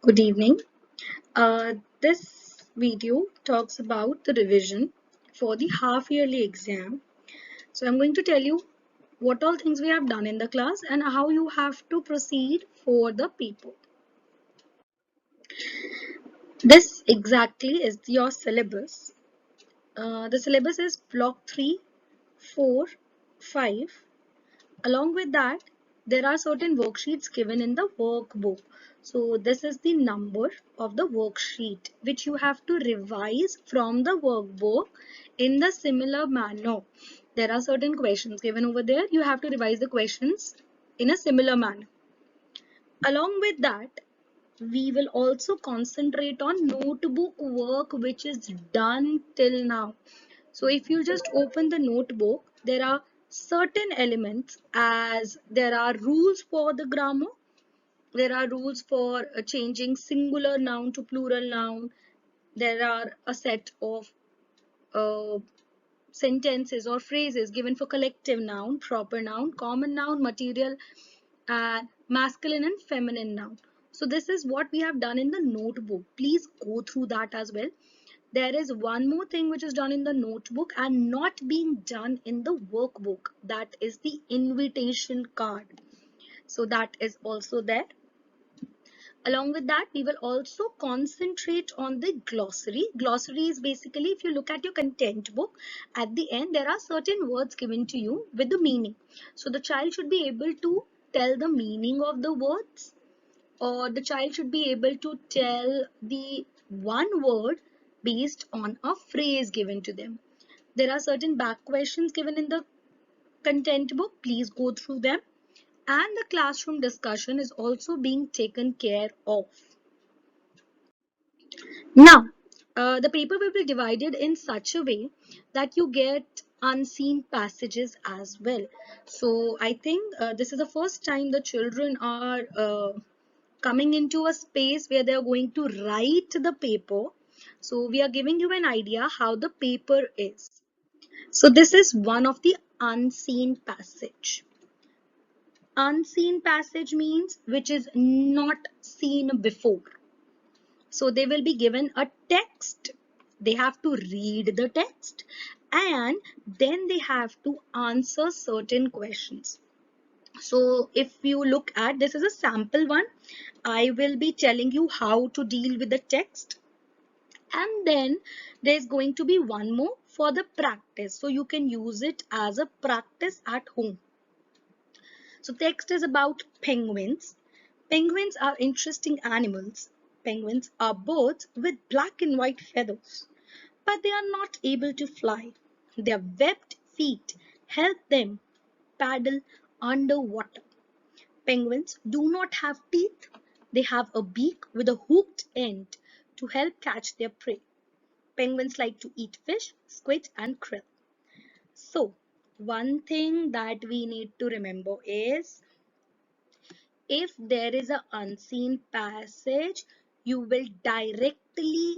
Good evening. This video talks about the revision for the half yearly exam. So I'm going to tell you what all things we have done in the class and how you have to proceed for the paper. This exactly is your syllabus. The syllabus is block 3, 4, 5. Along with that, there are certain worksheets given in the workbook. So this is the number of the worksheet which you have to revise from the workbook in the similar manner. There are certain questions given over there. You have to revise the questions in a similar manner. Along with that, we will also concentrate on notebook work which is done till now. So if you just open the notebook, there are certain elements as there are rules for the grammar. There are rules for changing singular noun to plural noun. There are a set of uh, sentences or phrases given for collective noun, proper noun, common noun, material, and masculine and feminine noun. So this is what we have done in the notebook. Please go through that as well. There is one more thing which is done in the notebook and not being done in the workbook. That is the invitation card. So that is also there. Along with that, we will also concentrate on the glossary. Glossary is basically, if you look at your content book, at the end, there are certain words given to you with the meaning. So the child should be able to tell the meaning of the words, or the child should be able to tell the one word based on a phrase given to them. There are certain back questions given in the content book. Please go through them. And the classroom discussion is also being taken care of. Now, the paper will be divided in such a way that you get unseen passages as well. So I think this is the first time the children are coming into a space where they are going to write the paper. So we are giving you an idea how the paper is. So this is one of the unseen passage. Unseen passage means which is not seen before. So they will be given a text. They have to read the text and then they have to answer certain questions. So if you look at, this is a sample one. I will be telling you how to deal with the text. And then there's going to be one more for the practice. So you can use it as a practice at home. So text is about penguins. Penguins are interesting animals. Penguins are birds with black and white feathers, but they are not able to fly. Their webbed feet help them paddle underwater. Penguins do not have teeth. They have a beak with a hooked end to help catch their prey. Penguins like to eat fish, squid, and krill. So, one thing that we need to remember is if there is an unseen passage, you will directly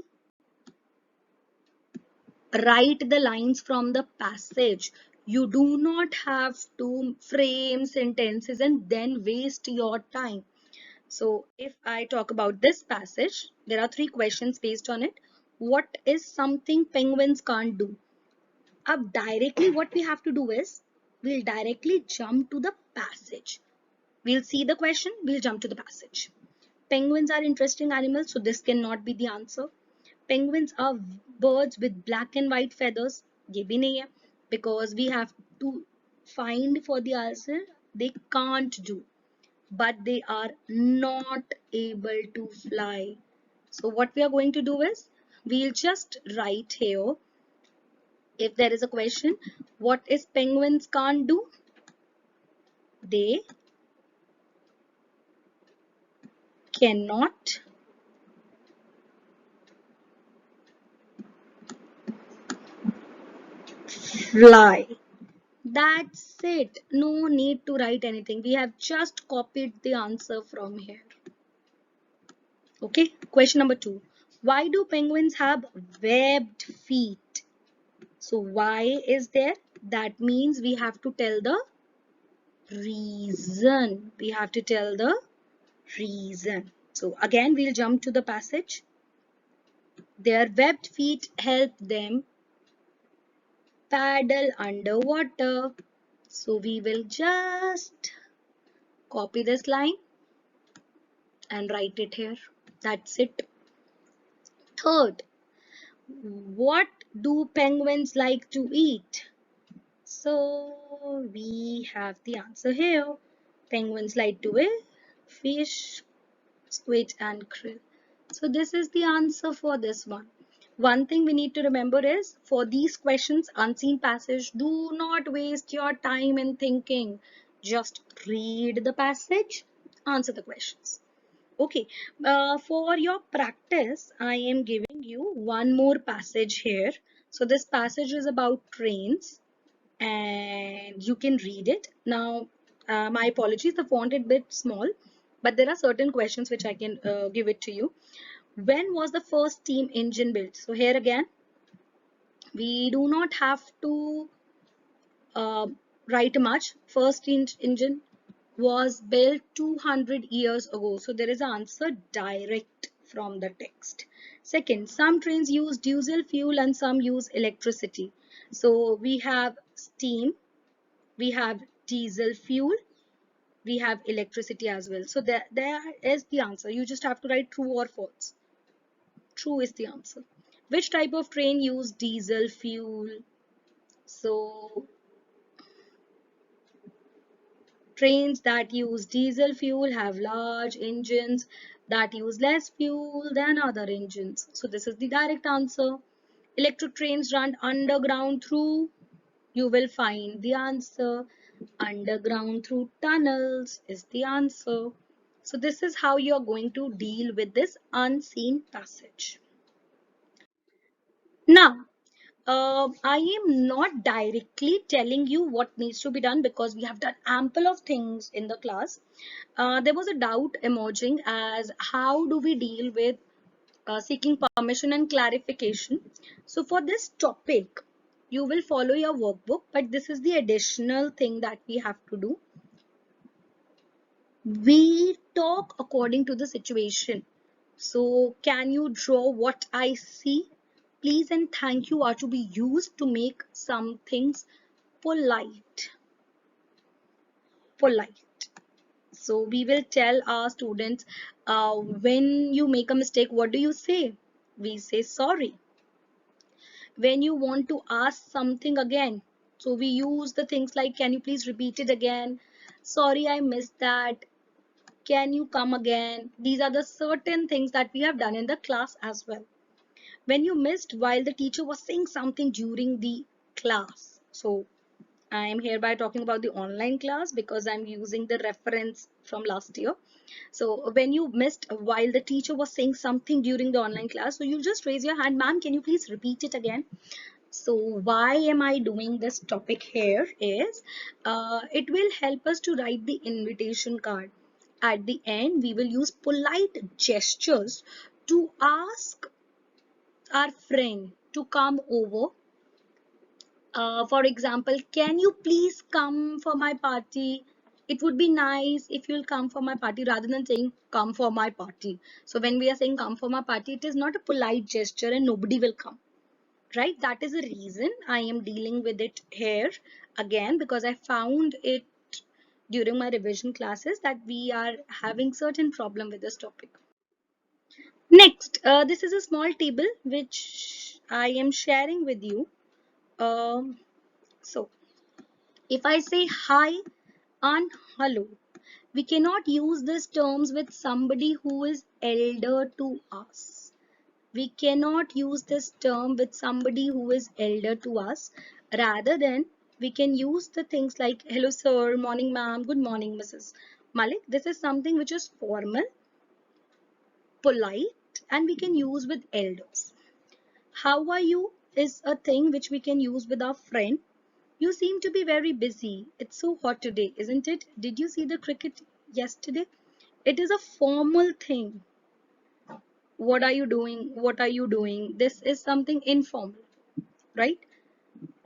write the lines from the passage. You do not have to frame sentences and then waste your time. So if I talk about this passage, there are three questions based on it. What is something penguins can't do? Up directly what we have to do is we'll directly jump to the passage. We'll see the question, we'll jump to the passage. Penguins are interesting animals, so this cannot be the answer. Penguins are birds with black and white feathers. ये भी नहीं है because we have to find for the answer. They can't do, but they are not able to fly. So what we are going to do is we'll just write here. If there is a question, what is penguins can't do? They cannot fly. That's it. No need to write anything. We have just copied the answer from here. Okay, question number 2. Why do penguins have webbed feet? So why is there? That means we have to tell the reason. We have to tell the reason. So again, we'll jump to the passage. Their webbed feet help them paddle underwater. So we will just copy this line and write it here. That's it. Third, what do penguins like to eat? So we have the answer here. Penguins like to eat fish, squid and krill. So this is the answer for this one. One thing we need to remember is for these questions, unseen passage, do not waste your time in thinking. Just read the passage, answer the questions. Okay, for your practice, I am giving you one more passage here. So this passage is about trains and you can read it. Now, my apologies, the font is a bit small, but there are certain questions which I can give it to you. When was the first steam engine built? So here again, we do not have to uh, write much. First engine was built 200 years ago. So there is an answer direct from the text. Second, some trains use diesel fuel and some use electricity. So we have steam, we have diesel fuel, we have electricity as well. So there is the answer. You just have to write true or false. True is the answer. Which type of train use diesel fuel? So trains that use diesel fuel have large engines that use less fuel than other engines. So this is the direct answer. Electric trains run underground through, you will find the answer. Underground through tunnels is the answer. So this is how you are going to deal with this unseen passage. Now, I am not directly telling you what needs to be done because we have done ample of things in the class. There was a doubt emerging as how do we deal with seeking permission and clarification. So for this topic, you will follow your workbook, but this is the additional thing that we have to do. We talk according to the situation. So can you draw what I see? Please and thank you are to be used to make some things polite. Polite. So we will tell our students when you make a mistake, what do you say? We say sorry. When you want to ask something again, so we use the things like, can you please repeat it again? Sorry, I missed that. Can you come again? These are the certain things that we have done in the class as well. When you missed while the teacher was saying something during the class. So I am hereby talking about the online class because I'm using the reference from last year. So when you missed while the teacher was saying something during the online class, so you just raise your hand, ma'am, can you please repeat it again? So why am I doing this topic here is it will help us to write the invitation card. At the end, we will use polite gestures to ask our friend to come over. For example, can you please come for my party? It would be nice if you'll come for my party rather than saying come for my party. So when we are saying come for my party, it is not a polite gesture and nobody will come. Right? That is the reason I am dealing with it here again because I found it during my revision classes that we are having certain problem with this topic. Next, this is a small table which I am sharing with you. So if I say hi and hello, we cannot use these terms with somebody who is elder to us. We cannot use this term with somebody who is elder to us. Rather than we can use the things like hello sir, morning ma'am, good morning Mrs. Malik. This is something which is formal, polite, and we can use with elders. How are you is a thing which we can use with our friend. You seem to be very busy. It's so hot today, isn't it? Did you see the cricket yesterday? It is a formal thing. What are you doing? What are you doing? This is something informal, right?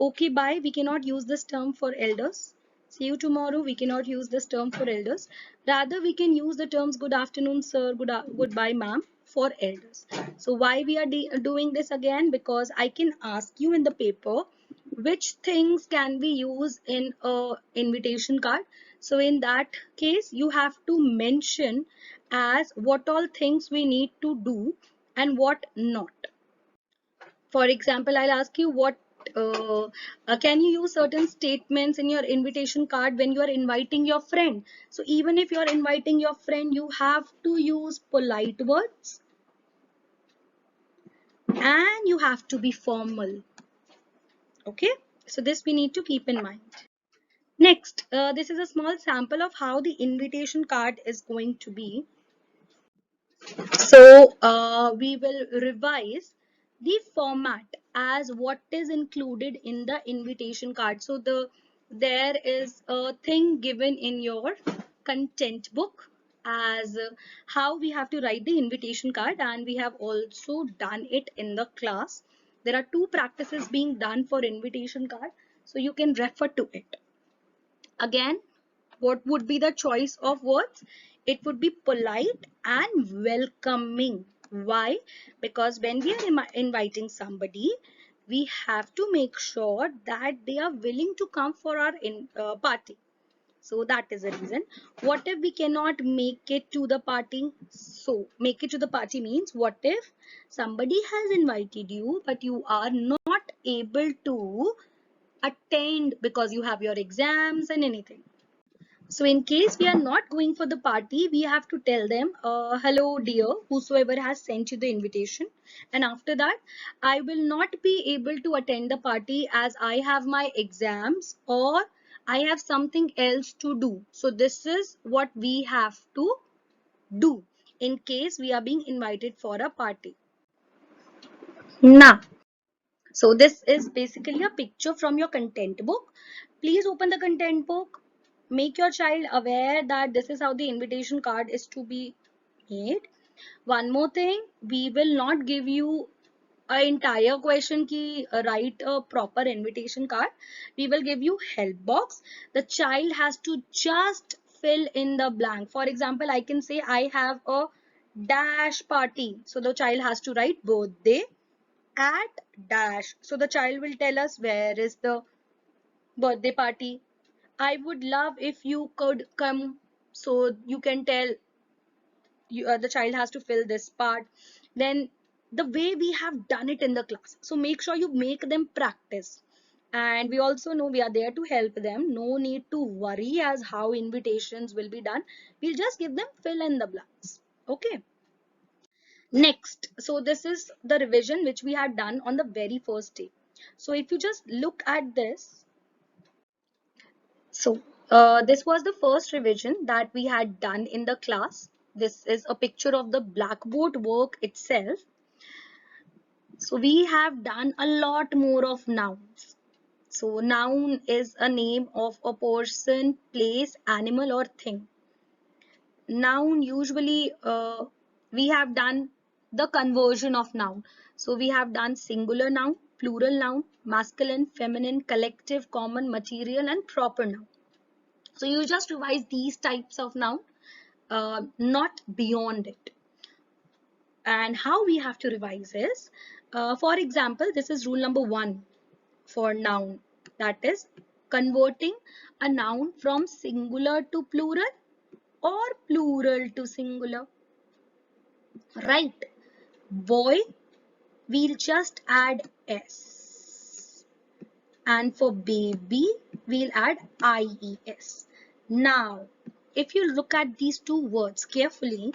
Okay, bye. We cannot use this term for elders. See you tomorrow. We cannot use this term for elders. Rather, we can use the terms good afternoon, sir, goodbye, ma'am for elders. So why we are doing this again? Because I can ask you in the paper which things can we use in a invitation card. So in that case, you have to mention as what all things we need to do and what not. For example, I'll ask you what can you use certain statements in your invitation card when you are inviting your friend. So even if you are inviting your friend, you have to use polite words and you have to be formal. Okay, so this we need to keep in mind. Next, this is a small sample of how the invitation card is going to be. So we will revise the format as what is included in the invitation card. So there is a thing given in your content book as how we have to write the invitation card, and we have also done it in the class. There are two practices being done for invitation card, so you can refer to it. Again, what would be the choice of words? It would be polite and welcoming. Why? Because when we are inviting somebody, we have to make sure that they are willing to come for our party. So that is the reason. What if we cannot make it to the party? So make it to the party means what if somebody has invited you but you are not able to attend because you have your exams and anything. So in case we are not going for the party, we have to tell them, hello dear, whosoever has sent you the invitation. And after that, I will not be able to attend the party as I have my exams or I have something else to do. So this is what we have to do in case we are being invited for a party. Now, so this is basically a picture from your content book. Please open the content book. Make your child aware that this is how the invitation card is to be made. One more thing, we will not give you an entire question ki write a proper invitation card. We will give you help box. The child has to just fill in the blank. For example, I can say I have a dash party. So the child has to write birthday at dash. So the child will tell us where is the birthday party. I would love if you could come. So you can tell you, the child has to fill this part. Then the way we have done it in the class. So make sure you make them practice. And we also know we are there to help them. No need to worry as how invitations will be done. We'll just give them fill in the blanks. Okay. Next, so this is the revision which we had done on the very first day. So if you just look at this, so this was the first revision that we had done in the class. This is a picture of the blackboard work itself. So we have done a lot more of nouns. So noun is a name of a person, place, animal or thing. Noun usually we have done the conversion of noun. So we have done singular noun, plural noun, masculine, feminine, collective, common, material and proper noun. So you just revise these types of noun, not beyond it. And how we have to revise is, for example, this is rule number 1 for noun, that is converting a noun from singular to plural or plural to singular. Right. Boy, we'll just add S. And for baby, we'll add IES. Now, if you look at these two words carefully,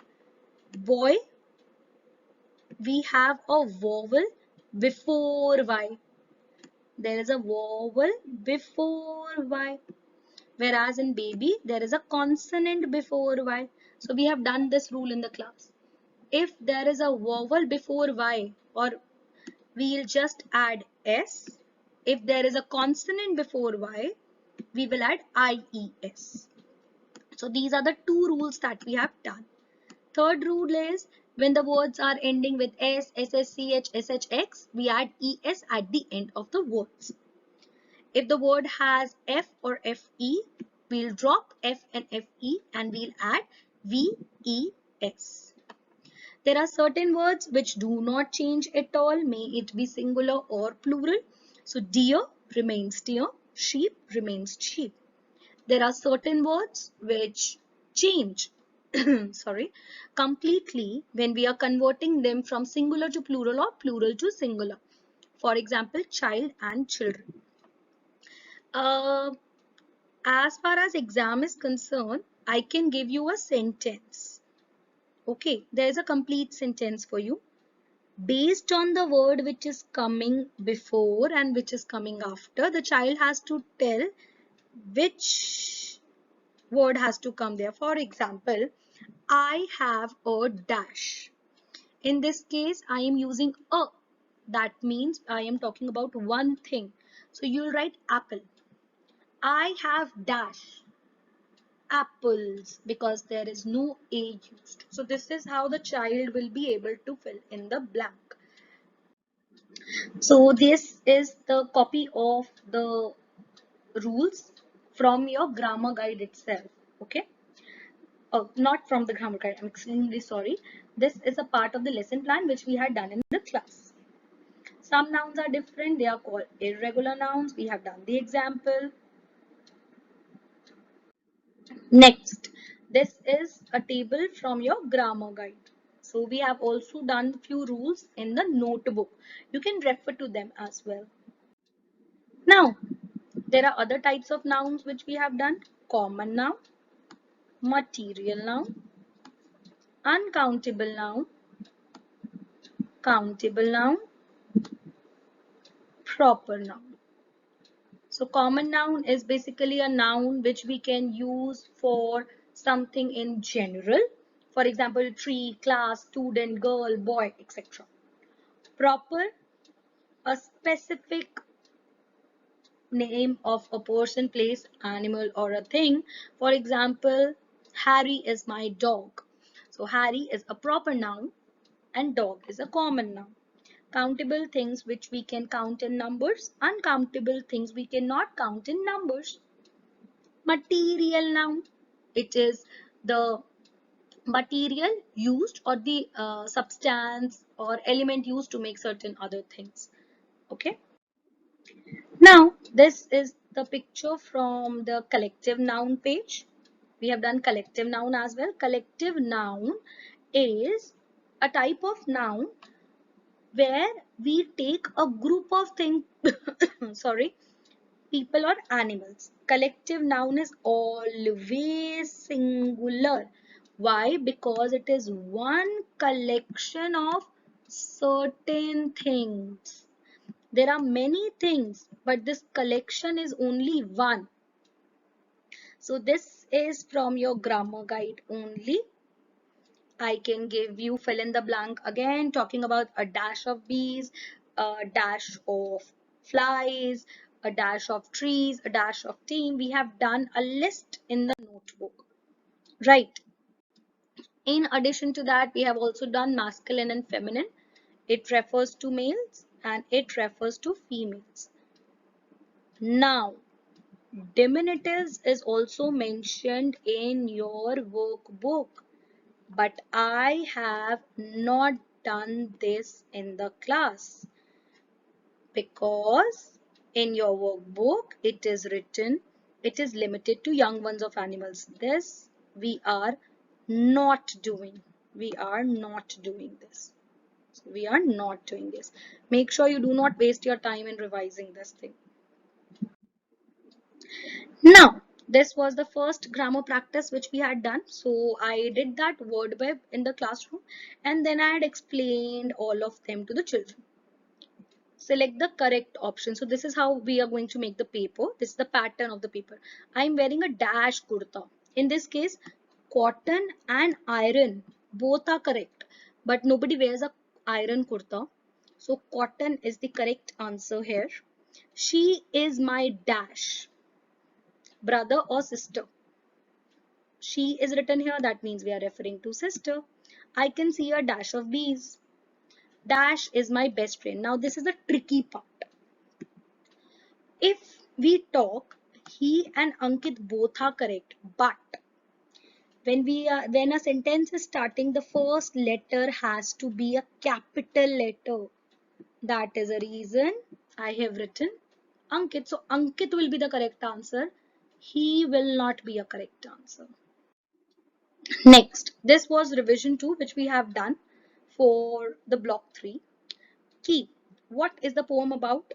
boy, we have a vowel before Y. There is a vowel before Y. Whereas in baby, there is a consonant before Y. So we have done this rule in the class. If there is a vowel before Y, or we'll just add S. If there is a consonant before Y, we will add IES. So these are the two rules that we have done. Third rule is when the words are ending with S, SSCH, SHX, we add ES at the end of the words. If the word has F or FE, we'll drop F and FE and we'll add VES. There are certain words which do not change at all, may it be singular or plural. So deer remains deer, sheep remains sheep. There are certain words which change sorry, completely when we are converting them from singular to plural or plural to singular. For example, child and children. Uh, as far as exam is concerned, I can give you a sentence. Okay, there is a complete sentence for you. Based on the word which is coming before and which is coming after, the child has to tell which word has to come there. For example, I have a dash. In this case, I am using a. That means I am talking about one thing. So you'll write apple. I have dash apples because there is no a used. So this is how the child will be able to fill in the blank. So this is the copy of the rules from your grammar guide itself. Okay. Oh, not from the grammar guide. I'm extremely sorry. This is a part of the lesson plan which we had done in the class. Some nouns are different. They are called irregular nouns. We have done the example. Next, this is a table from your grammar guide. So we have also done few rules in the notebook. You can refer to them as well. Now, there are other types of nouns which we have done. Common noun, material noun, uncountable noun, countable noun, proper noun. So common noun is basically a noun which we can use for something in general. For example, tree, class, student, girl, boy, etc. Proper, a specific name of a person, place, animal, or a thing. For example, Harry is my dog. So Harry is a proper noun and dog is a common noun. Countable things which we can count in numbers, uncountable things we cannot count in numbers. Material noun, it is the material used or the substance or element used to make certain other things. Okay. Now, this is the picture from the collective noun page. We have done collective noun as well. Collective noun is a type of noun where we take a group of things, sorry, people or animals. Collective noun is always singular. Why? Because it is one collection of certain things. There are many things, but this collection is only one. So this is from your grammar guide only. I can give you fill in the blank again, talking about a dash of bees, a dash of flies, a dash of trees, a dash of team. We have done a list in the notebook, right? In addition to that, we have also done masculine and feminine. It refers to males and it refers to females. Now, diminutives is also mentioned in your workbook, but I have not done this in the class because in your workbook it is written it is limited to young ones of animals. This we are not doing. We are not doing this. We are not doing this. Make sure you do not waste your time in revising this thing. Now, this was the first grammar practice which we had done. So I did that word web in the classroom and then I had explained all of them to the children. Select the correct option. So this is how we are going to make the paper. This is the pattern of the paper. I'm wearing a dash kurta. In this case, cotton and iron both are correct, but nobody wears a iron kurta. So cotton is the correct answer here. She is my dash, brother or sister. She is written here. That means we are referring to sister. I can see a dash of bees. Dash is my best friend. Now this is the tricky part. If we talk, he and Ankit both are correct. But when a sentence is starting, the first letter has to be a capital letter. That is a reason I have written Ankit. So Ankit will be the correct answer. He will not be a correct answer. Next, this was revision 2 which we have done for the block 3. Key. What is the poem about?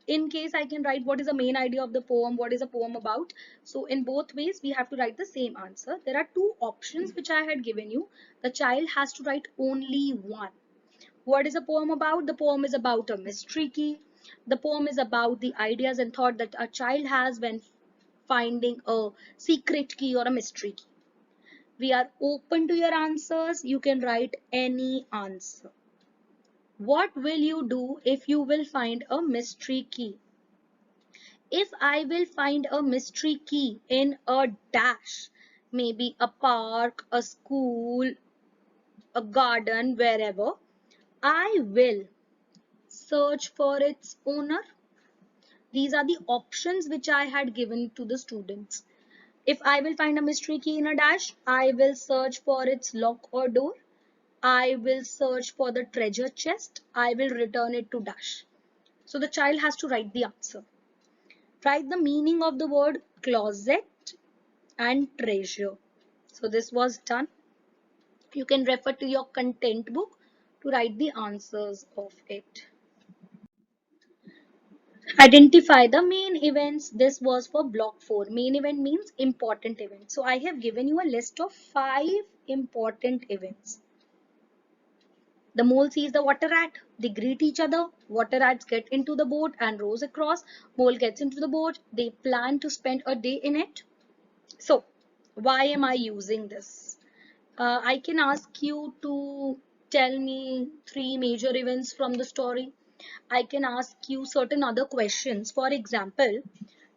In case I can write what is the main idea of the poem, what is a poem about. So in both ways we have to write the same answer. There are two options which I had given you. The child has to write only one. What is a poem about? The poem is about a mystery key. The poem is about the ideas and thought that a child has when finding a secret key or a mystery key. We are open to your answers. You can write any answer. What will you do if you will find a mystery key? If I will find a mystery key in a dash, maybe a park, a school, a garden, wherever, I will search for its owner. These are the options which I had given to the students. If I will find a mystery key in a dash, I will search for its lock or door. I will search for the treasure chest. I will return it to dash. So the child has to write the answer. Write the meaning of the word closet and treasure. So this was done. You can refer to your content book to write the answers of it. Identify the main events. This was for block 4. Main event means important event. So I have given you a list of 5 important events. The mole sees the water rat. They greet each other. Water rats get into the boat and rows across. Mole gets into the boat. They plan to spend a day in it. So, why am I using this? I can ask you to tell me 3 major events from the story. I can ask you certain other questions. For example,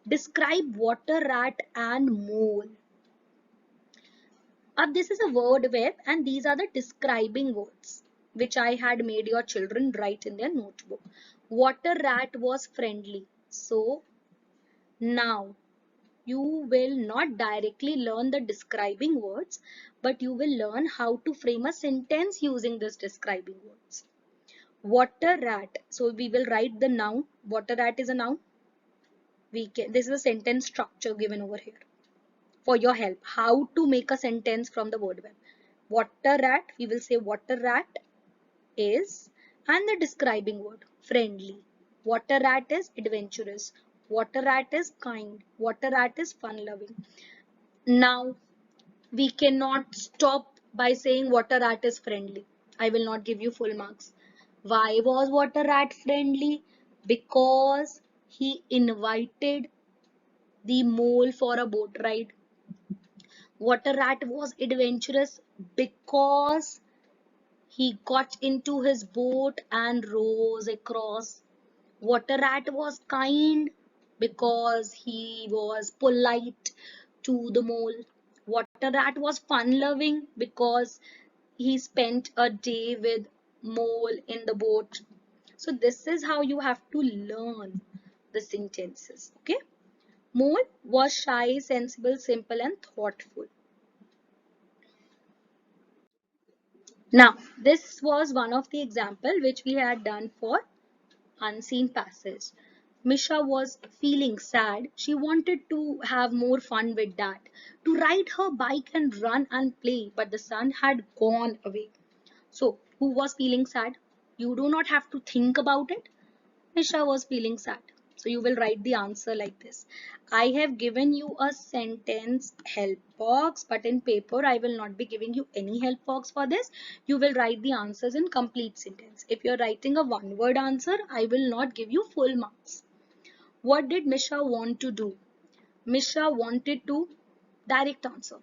describe water rat and mole. This is a word web and these are the describing words which I had made your children write in their notebook. Water rat was friendly. So now you will not directly learn the describing words, but you will learn how to frame a sentence using this describing words. Water rat. So we will write the noun. Water rat is a noun. This is a sentence structure given over here for your help. How to make a sentence from the word web. Water rat. We will say water rat is, and the describing word friendly. Water rat is adventurous. Water rat is kind. Water rat is fun loving. Now we cannot stop by saying water rat is friendly. I will not give you full marks. Why was water rat friendly? Because he invited the mole for a boat ride. Water rat was adventurous because he got into his boat and rows across. Water rat was kind because he was polite to the mole. Water rat was fun loving because he spent a day with mole in the boat. So this is how you have to learn the sentences. Okay. Mole was shy, sensible, simple and thoughtful. Now this was one of the example which we had done for unseen passage. Misha was feeling sad. She wanted to have more fun with Dad, to ride her bike and run and play, but the sun had gone away. So, who was feeling sad? You do not have to think about it. Misha was feeling sad. So, you will write the answer like this. I have given you a sentence help box, but in paper, I will not be giving you any help box for this. You will write the answers in complete sentence. If you're writing a one-word answer, I will not give you full marks. What did Misha want to do? Misha wanted to, direct answer,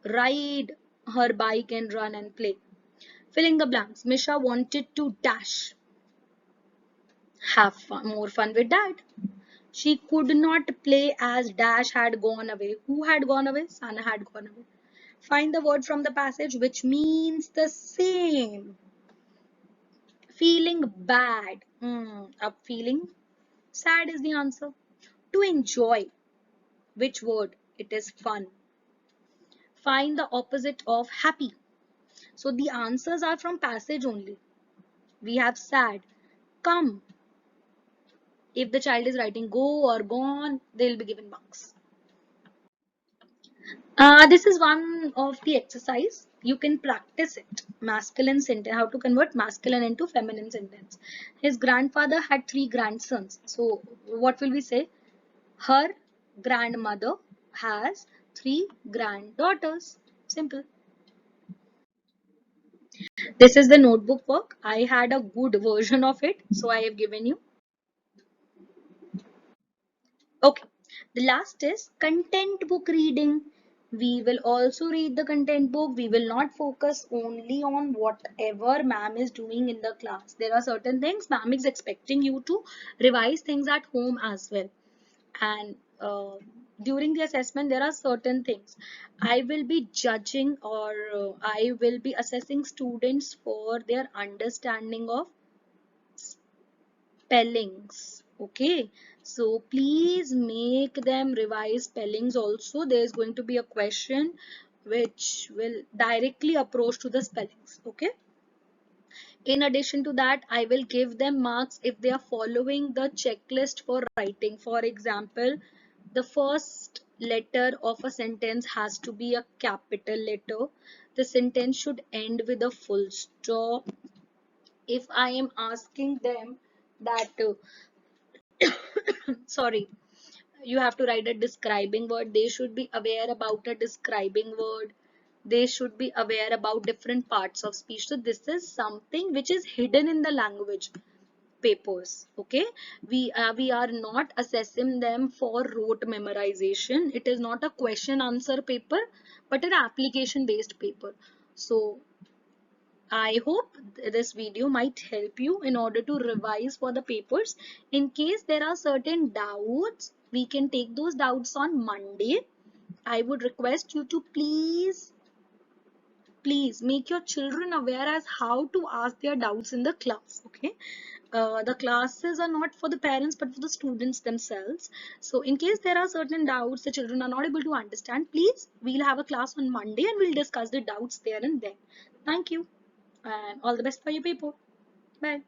ride her bike and run and play. Fill in the blanks. Misha wanted to dash, have fun, more fun with Dad. She could not play as Dash had gone away. Who had gone away? Sana had gone away. Find the word from the passage which means the same. Feeling bad. Feeling sad is the answer. to enjoy. Which word? It is fun. Find the opposite of happy. So the answers are from passage only. We have sad, come. If the child is writing go or gone, they'll be given marks. This is one of the exercise. You can practice it. Masculine sentence, how to convert masculine into feminine sentence. His grandfather had 3 grandsons. So what will we say? Her grandmother has 3 granddaughters. Simple. This is the notebook work. I had a good version of it, so I have given you. Okay, the last is content book reading. We will also read the content book. We will not focus only on whatever ma'am is doing in the class. There are certain things ma'am is expecting you to revise things at home as well. And during the assessment, there are certain things. I will be judging or I will be assessing students for their understanding of spellings. Okay, so please make them revise spellings also. There is going to be a question which will directly approach to the spellings. Okay, in addition to that, I will give them marks if they are following the checklist for writing. For example, the first letter of a sentence has to be a capital letter. The sentence should end with a full stop. If I am asking them that sorry, you have to write a describing word, they should be aware about a describing word. They should be aware about different parts of speech. So this is something which is hidden in the language papers. Okay, we are not assessing them for rote memorization. It is not a question answer paper but an application based paper. So I hope this video might help you in order to revise for the papers. In case there are certain doubts, we can take those doubts on Monday. I would request you to please make your children aware as how to ask their doubts in the class. Okay, the classes are not for the parents but for the students themselves. So in case there are certain doubts the children are not able to understand, please, we'll have a class on Monday and we'll discuss the doubts there and then. Thank you and all the best for your paper. Bye.